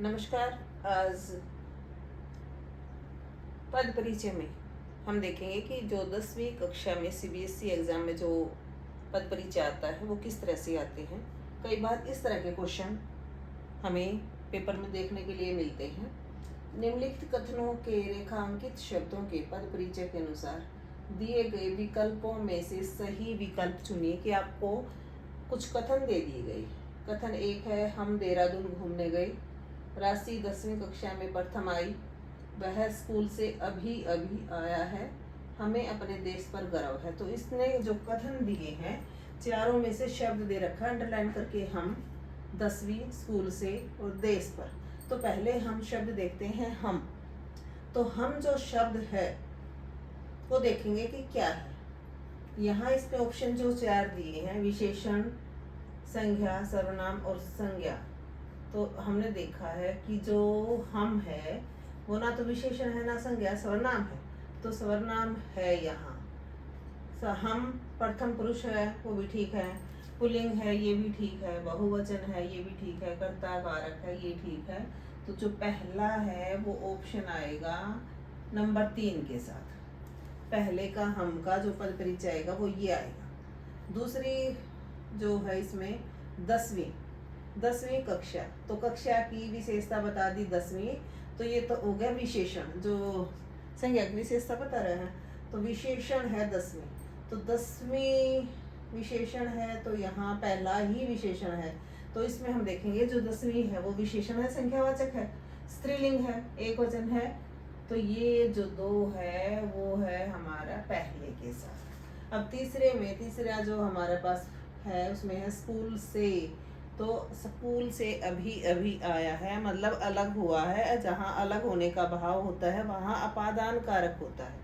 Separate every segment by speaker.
Speaker 1: नमस्कार। आज पद परिचय में हम देखेंगे कि जो 10वीं कक्षा में सीबीएसई एग्ज़ाम में जो पद परिचय आता है वो किस तरह से आते हैं। कई बार इस तरह के क्वेश्चन हमें पेपर में देखने के लिए मिलते हैं। निम्नलिखित कथनों के रेखांकित शब्दों के पद परिचय के अनुसार दिए गए विकल्पों में से सही विकल्प चुनिए। कि आपको कुछ कथन दे दिए गए। कथन 1 है, हम देहरादून घूमने गए। राशि 10वीं कक्षा में प्रथम आई। वह स्कूल से अभी अभी आया है। हमें अपने देश पर गर्व है। तो इसने जो कथन दिए हैं चारों में से शब्द दे रखा है अंडरलाइन करके, हम 10वीं, स्कूल से और देश पर। तो पहले हम शब्द देखते हैं हम। तो हम जो शब्द है वो देखेंगे कि क्या है। यहाँ इसमें ऑप्शन जो 4 दिए हैं, विशेषण, संज्ञा, सर्वनाम और संज्ञा। तो हमने देखा है कि जो हम है वो ना तो विशेषण है ना संज्ञा, सर्वनाम है। तो सर्वनाम है यहाँ। हम प्रथम पुरुष है वो भी ठीक है, पुल्लिंग है ये भी ठीक है, बहुवचन है ये भी ठीक है, कर्ता कारक है ये ठीक है। तो जो पहला है वो ऑप्शन आएगा नंबर 3 के साथ। पहले का हम का जो पद परिचय आएगा वो ये आएगा। दूसरी जो है इसमें 10वीं कक्षा, तो कक्षा की विशेषता बता दी 10वीं। तो ये तो हो गया विशेषण, जो संज्ञा की विशेषता बता रहे हैं। तो विशेषण है 10वीं। तो 10वीं विशेषण है तो यहाँ पहला ही विशेषण है। तो इसमें हम देखेंगे जो 10वीं है वो विशेषण है, संख्यावाचक है, स्त्रीलिंग है, एक वचन है। तो ये जो 2 है वो है हमारा पहले के साथ। अब तीसरा जो हमारे पास है उसमें है स्कूल से। तो स्कूल से अभी अभी आया है, मतलब अलग हुआ है। जहाँ अलग होने का भाव होता है वहाँ अपादान कारक होता है।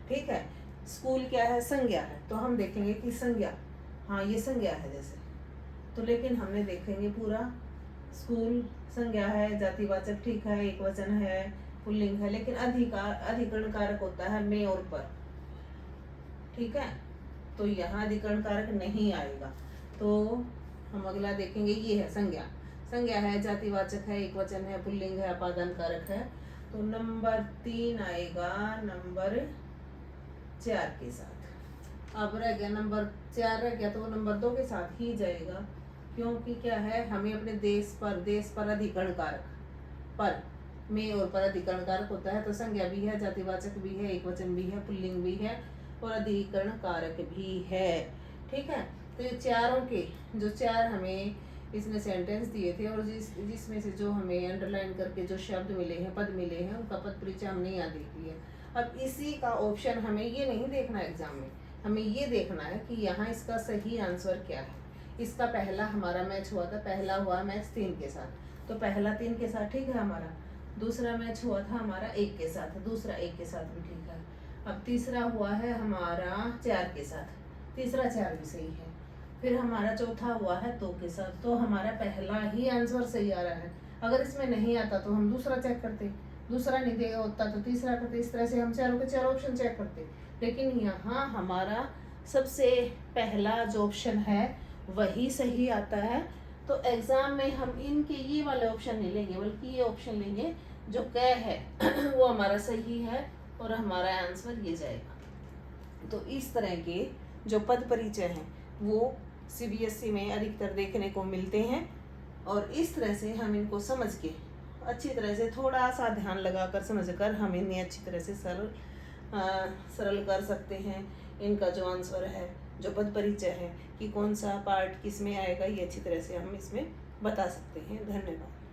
Speaker 1: ठीक है। स्कूल क्या है, संज्ञा है। तो हम देखेंगे कि संज्ञा, हाँ ये संज्ञा है जैसे। तो लेकिन हमने देखेंगे पूरा स्कूल संज्ञा है, जातिवाचक ठीक है, एक वचन है, पुल्लिंग है, लेकिन अधिकरण कारक होता है में और पर। ठीक है। तो यहाँ अधिकरण कारक नहीं आएगा। तो हम अगला देखेंगे, ये है संज्ञा है, जातिवाचक है, एक वचन है, पुल्लिंग है, अपादान कारक है। तो नंबर 3 आएगा नंबर 4 के साथ। अब रह गया नंबर 4 रह गया, तो वो नंबर 2 के साथ ही जाएगा। क्योंकि क्या है, हमें अपने देश पर अधिकरण कारक, पर में और पर अधिकरण कारक होता है। तो संज्ञा भी है, जातिवाचक भी है, एक वचन भी है, पुल्लिंग भी है और अधिकरण कारक भी है। ठीक है। तो ये चारों के जो 4 हमें इसने सेंटेंस दिए थे और जिसमें से जो हमें अंडरलाइन करके जो शब्द मिले हैं, पद मिले हैं, उनका पद परिचय हमने यहाँ देख लिया। अब इसी का ऑप्शन हमें ये नहीं देखना एग्जाम में, हमें ये देखना है कि यहाँ इसका सही आंसर क्या है। इसका पहला हमारा मैच हुआ था, पहला हुआ मैच 3 के साथ। तो पहला 3 के साथ ठीक है हमारा। दूसरा मैच हुआ था हमारा 1 के साथ, दूसरा 1 के साथ भी ठीक है। अब तीसरा हुआ है हमारा 4 के साथ, तीसरा 4 भी सही है। फिर हमारा चौथा हुआ है 2 के साथ। तो हमारा पहला ही आंसर सही आ रहा है। अगर इसमें नहीं आता तो हम दूसरा चेक करते, दूसरा नहीं देगा होता तो तीसरा करते। इस तरह से हम चारों के 4 ऑप्शन चेक करते। लेकिन यहाँ हमारा सबसे पहला जो ऑप्शन है वही सही आता है। तो एग्जाम में हम इनके ये वाले ऑप्शन नहीं लेंगे, बल्कि ये ऑप्शन लेंगे जो क है वो हमारा सही है और हमारा आंसर ये जाएगा। तो इस तरह के जो पद परिचय हैं वो सीबीएसई में अधिकतर देखने को मिलते हैं। और इस तरह से हम इनको समझ के अच्छी तरह से थोड़ा सा ध्यान लगाकर समझकर हम इन्हें अच्छी तरह से सरल कर सकते हैं। इनका जो आंसर है, जो पद परिचय है कि कौन सा पार्ट किस में आएगा, ये अच्छी तरह से हम इसमें बता सकते हैं। धन्यवाद।